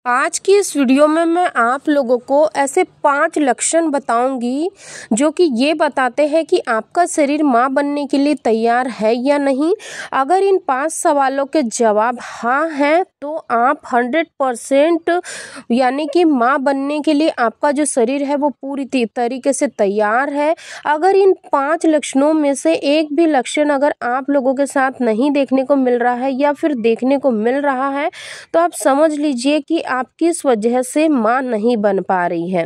आज की इस वीडियो में मैं आप लोगों को ऐसे 5 लक्षण बताऊंगी जो कि ये बताते हैं कि आपका शरीर माँ बनने के लिए तैयार है या नहीं। अगर इन 5 सवालों के जवाब हाँ हैं तो आप 100% यानी कि माँ बनने के लिए आपका जो शरीर है वो पूरी तरीके से तैयार है। अगर इन 5 लक्षणों में से एक भी लक्षण अगर आप लोगों के साथ नहीं देखने को मिल रहा है या फिर देखने को मिल रहा है तो आप समझ लीजिए कि आप किस वजह से माँ नहीं बन पा रही है।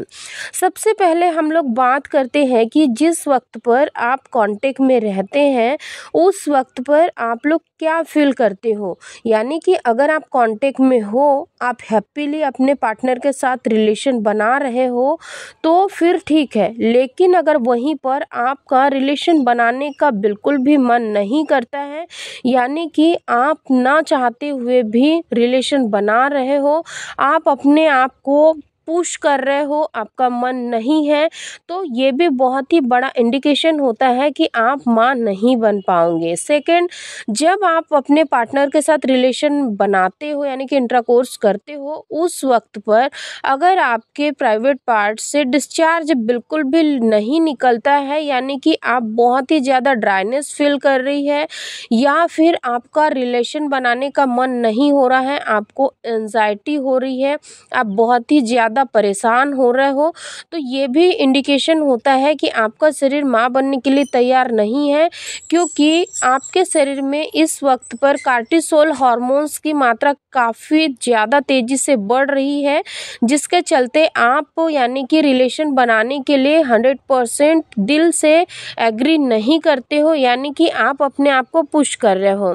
सबसे पहले हम लोग बात करते हैं कि जिस वक्त पर आप कांटेक्ट में रहते हैं उस वक्त पर आप लोग क्या फील करते हो। यानी कि अगर आप कांटेक्ट में हो, आप हैप्पीली अपने पार्टनर के साथ रिलेशन बना रहे हो तो फिर ठीक है, लेकिन अगर वहीं पर आपका रिलेशन बनाने का बिल्कुल भी मन नहीं करता है, यानी कि आप ना चाहते हुए भी रिलेशन बना रहे हो, आप अपने आप को पुश कर रहे हो, आपका मन नहीं है, तो ये भी बहुत ही बड़ा इंडिकेशन होता है कि आप माँ नहीं बन पाओगे। सेकंड, जब आप अपने पार्टनर के साथ रिलेशन बनाते हो यानी कि इंटरकोर्स करते हो उस वक्त पर अगर आपके प्राइवेट पार्ट से डिस्चार्ज बिल्कुल भी नहीं निकलता है, यानी कि आप बहुत ही ज़्यादा ड्राइनेस फील कर रही है या फिर आपका रिलेशन बनाने का मन नहीं हो रहा है, आपको एंजाइटी हो रही है, आप बहुत ही ज़्यादा परेशान हो रहे हो, तो ये भी इंडिकेशन होता है कि आपका शरीर माँ बनने के लिए तैयार नहीं है, क्योंकि आपके शरीर में इस वक्त पर कार्टिसोल हार्मोन्स की मात्रा काफ़ी ज़्यादा तेज़ी से बढ़ रही है, जिसके चलते आप यानी कि रिलेशन बनाने के लिए 100% दिल से एग्री नहीं करते हो, यानी कि आप अपने आप को पुश कर रहे हो।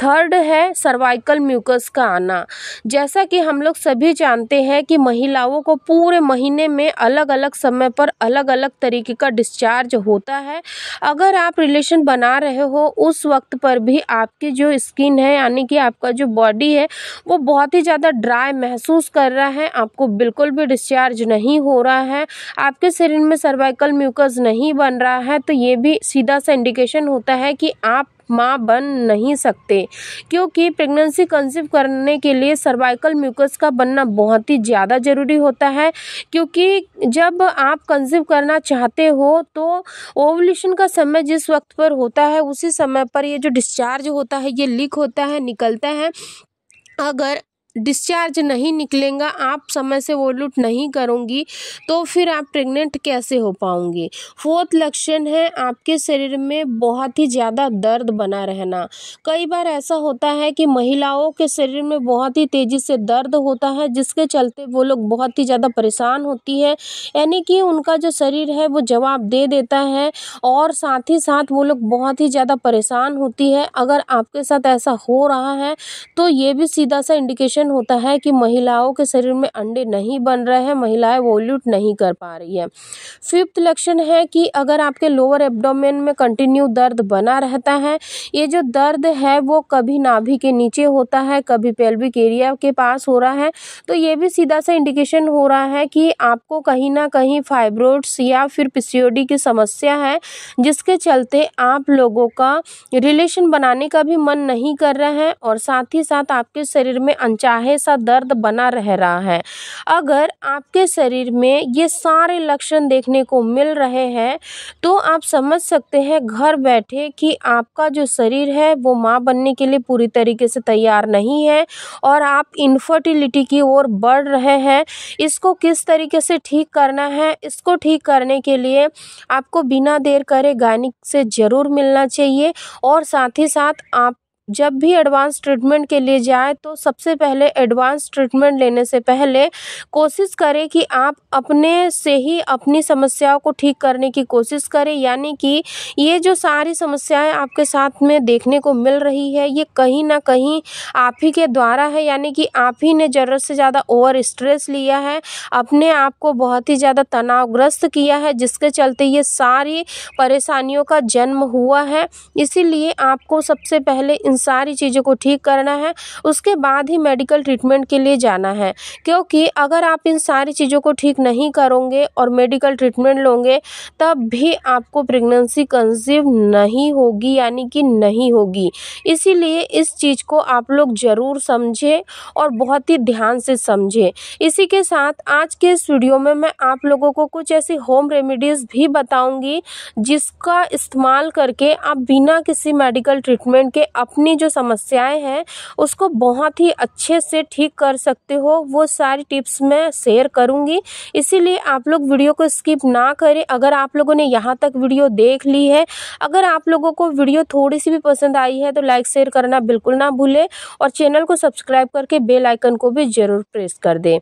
थर्ड है सर्वाइकल म्यूकस का आना। जैसा कि हम लोग सभी जानते हैं कि महिलाओं को पूरे महीने में अलग अलग समय पर अलग अलग तरीके का डिस्चार्ज होता है। अगर आप रिलेशन बना रहे हो उस वक्त पर भी आपकी जो स्किन है यानी कि आपका जो बॉडी है वो बहुत ही ज़्यादा ड्राई महसूस कर रहा है, आपको बिल्कुल भी डिस्चार्ज नहीं हो रहा है, आपके शरीर में सर्वाइकल म्यूकस नहीं बन रहा है, तो ये भी सीधा सा इंडिकेशन होता है कि आप माँ बन नहीं सकते, क्योंकि प्रेगनेंसी कंसीव करने के लिए सर्वाइकल म्यूकस का बनना बहुत ही ज़्यादा ज़रूरी होता है। क्योंकि जब आप कंसीव करना चाहते हो तो ओवुलेशन का समय जिस वक्त पर होता है उसी समय पर ये जो डिस्चार्ज होता है ये लीक होता है, निकलता है। अगर डिस्चार्ज नहीं निकलेगा, आप समय से ओवुलेट नहीं करोगी तो फिर आप प्रेग्नेंट कैसे हो पाओगे। फोर्थ लक्षण है आपके शरीर में बहुत ही ज़्यादा दर्द बना रहना। कई बार ऐसा होता है कि महिलाओं के शरीर में बहुत ही तेज़ी से दर्द होता है, जिसके चलते वो लोग बहुत ही ज़्यादा परेशान होती है, यानी कि उनका जो शरीर है वो जवाब दे देता है और साथ ही साथ वो लोग बहुत ही ज़्यादा परेशान होती है। अगर आपके साथ ऐसा हो रहा है तो ये भी सीधा सा इंडिकेशन होता है कि महिलाओं के शरीर में अंडे नहीं बन रहे हैं, महिलाएं ओवुलेट नहीं कर पा रही है। फिफ्थ लक्षण है कि अगर आपके लोअर एब्डोमेन में कंटिन्यू दर्द बना रहता है, ये जो दर्द है वो कभी नाभि के नीचे होता है, कभी पेल्विक एरिया के पास हो रहा है, तो ये भी सीधा सा इंडिकेशन हो रहा है कि आपको कहीं ना कहीं फाइब्रोइड्स या फिर पीसीओडी की समस्या है, जिसके चलते आप लोगों का रिलेशन बनाने का भी मन नहीं कर रहा है और साथ ही साथ आपके शरीर में अनचाहे सा दर्द बना रह रहा है। अगर आपके शरीर में ये सारे लक्षण देखने को मिल रहे हैं तो आप समझ सकते हैं घर बैठे कि आपका जो शरीर है वो माँ बनने के लिए पूरी तरीके से तैयार नहीं है और आप इनफर्टिलिटी की ओर बढ़ रहे हैं। इसको किस तरीके से ठीक करना है, इसको ठीक करने के लिए आपको बिना देर करे गायनिक से ज़रूर मिलना चाहिए और साथ ही साथ आप जब भी एडवांस ट्रीटमेंट के लिए जाए तो सबसे पहले एडवांस ट्रीटमेंट लेने से पहले कोशिश करें कि आप अपने से ही अपनी समस्याओं को ठीक करने की कोशिश करें, यानी कि ये जो सारी समस्याएं आपके साथ में देखने को मिल रही है ये कहीं ना कहीं आप ही के द्वारा है, यानी कि आप ही ने ज़रूरत से ज़्यादा ओवर स्ट्रेस लिया है, अपने आप को बहुत ही ज़्यादा तनावग्रस्त किया है, जिसके चलते ये सारी परेशानियों का जन्म हुआ है। इसीलिए आपको सबसे पहले इन सारी चीज़ों को ठीक करना है, उसके बाद ही मेडिकल ट्रीटमेंट के लिए जाना है। क्योंकि अगर आप इन सारी चीज़ों को ठीक नहीं करोगे और मेडिकल ट्रीटमेंट लोगे तब भी आपको प्रेगनेंसी कंसीव नहीं होगी, यानी कि नहीं होगी। इसीलिए इस चीज़ को आप लोग ज़रूर समझें और बहुत ही ध्यान से समझें। इसी के साथ आज के इस वीडियो में मैं आप लोगों को कुछ ऐसी होम रेमेडीज़ भी बताऊंगी जिसका इस्तेमाल करके आप बिना किसी मेडिकल ट्रीटमेंट के अपनी जो समस्याएं हैं उसको बहुत ही अच्छे से ठीक कर सकते हो। वो सारी टिप्स मैं शेयर करूंगी, इसीलिए आप लोग वीडियो को स्किप ना करें। अगर आप लोगों ने यहाँ तक वीडियो देख ली है, अगर आप लोगों को वीडियो थोड़ी सी भी पसंद आई है तो लाइक शेयर करना बिल्कुल ना भूलें और चैनल को सब्सक्राइब करके बेल आइकन को भी जरूर प्रेस कर दें।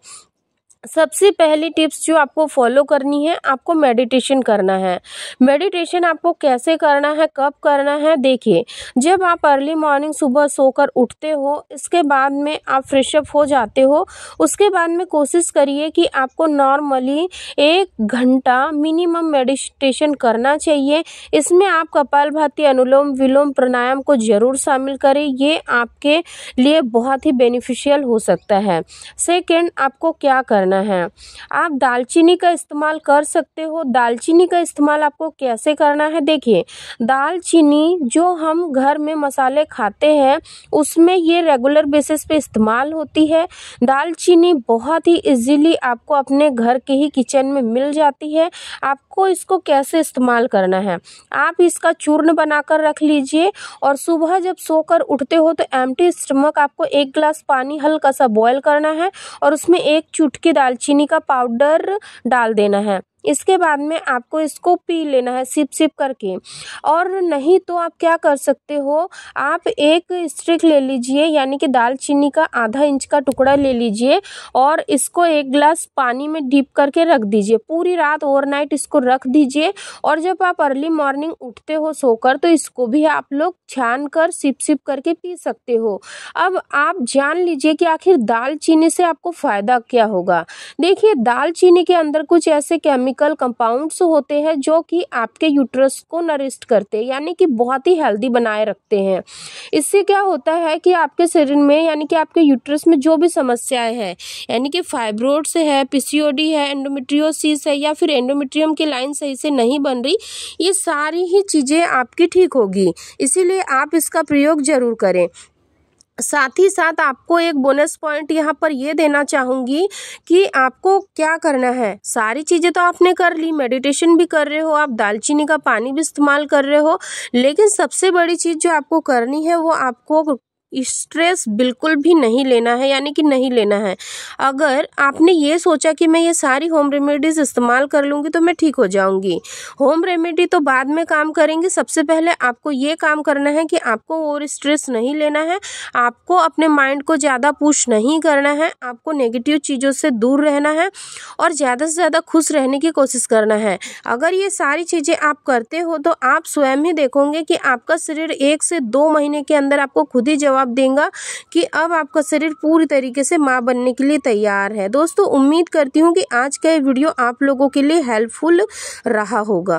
सबसे पहली टिप्स जो आपको फॉलो करनी है, आपको मेडिटेशन करना है। मेडिटेशन आपको कैसे करना है, कब करना है, देखिए जब आप अर्ली मॉर्निंग सुबह सोकर उठते हो, इसके बाद में आप फ्रेश अप हो जाते हो, उसके बाद में कोशिश करिए कि आपको नॉर्मली 1 घंटा मिनिमम मेडिटेशन करना चाहिए। इसमें आप कपालभाति, अनुलोम विलोम प्राणायाम को जरूर शामिल करें, ये आपके लिए बहुत ही बेनिफिशियल हो सकता है। सेकेंड, आपको क्या करना है, आप दालचीनी का इस्तेमाल कर सकते हो। दालचीनी का इस्तेमाल आपको कैसे करना है, देखिए दालचीनी जो हम घर में मसाले खाते हैं उसमें ये रेगुलर बेसिस पे इस्तेमाल होती है। दालचीनी बहुत ही इजीली आपको अपने घर के ही किचन में मिल जाती है। आपको इसको कैसे इस्तेमाल करना है, आप इसका चूर्ण बनाकर रख लीजिए और सुबह जब सोकर उठते हो तो एम्प्टी स्टमक आपको 1 गिलास पानी हल्का सा बॉयल करना है और उसमें 1 चुटकी दालचीनी का पाउडर डाल देना है। इसके बाद में आपको इसको पी लेना है सिप सिप करके। और नहीं तो आप क्या कर सकते हो, आप एक स्टिक ले लीजिए, यानी कि दालचीनी का आधा इंच का टुकड़ा ले लीजिए और इसको 1 गिलास पानी में डीप करके रख दीजिए। पूरी रात ओवरनाइट इसको रख दीजिए और जब आप अर्ली मॉर्निंग उठते हो सोकर तो इसको भी आप लोग छान कर सिप सिप करके पी सकते हो। अब आप जान लीजिए कि आखिर दालचीनी से आपको फायदा क्या होगा। देखिए दालचीनी के अंदर कुछ ऐसे केमिकल कंपाउंड्स होते हैं जो कि आपके यूट्रस को नरिस्ट करते हैं, यानी कि बहुत ही हेल्दी बनाए रखते हैं। इससे क्या होता है कि आपके शरीर में, यानी कि आपके यूट्रस में जो भी समस्याएं हैं, यानी कि फाइब्रोइड्स है, पीसीओडी है, एंडोमेट्रियोसिस है या फिर एंडोमेट्रियम की लाइन सही से नहीं बन रही, ये सारी ही चीजें आपकी ठीक होगी। इसीलिए आप इसका प्रयोग जरूर करें। साथ ही साथ आपको एक बोनस पॉइंट यहाँ पर ये देना चाहूँगी कि आपको क्या करना है। सारी चीज़ें तो आपने कर ली, मेडिटेशन भी कर रहे हो, आप दालचीनी का पानी भी इस्तेमाल कर रहे हो, लेकिन सबसे बड़ी चीज़ जो आपको करनी है वो आपको स्ट्रेस बिल्कुल भी नहीं लेना है, यानी कि नहीं लेना है। अगर आपने ये सोचा कि मैं ये सारी होम रेमेडीज इस्तेमाल कर लूँगी तो मैं ठीक हो जाऊँगी, होम रेमेडी तो बाद में काम करेंगे। सबसे पहले आपको ये काम करना है कि आपको और स्ट्रेस नहीं लेना है, आपको अपने माइंड को ज़्यादा पुश नहीं करना है, आपको नेगेटिव चीज़ों से दूर रहना है और ज़्यादा से ज़्यादा खुश रहने की कोशिश करना है। अगर ये सारी चीज़ें आप करते हो तो आप स्वयं ही देखोगे कि आपका शरीर 1 से 2 महीने के अंदर आपको खुद ही जवाब देगा कि अब आपका शरीर पूरी तरीके से मां बनने के लिए तैयार है। दोस्तों उम्मीद करती हूँ कि आज का ये वीडियो आप लोगों के लिए हेल्पफुल रहा होगा।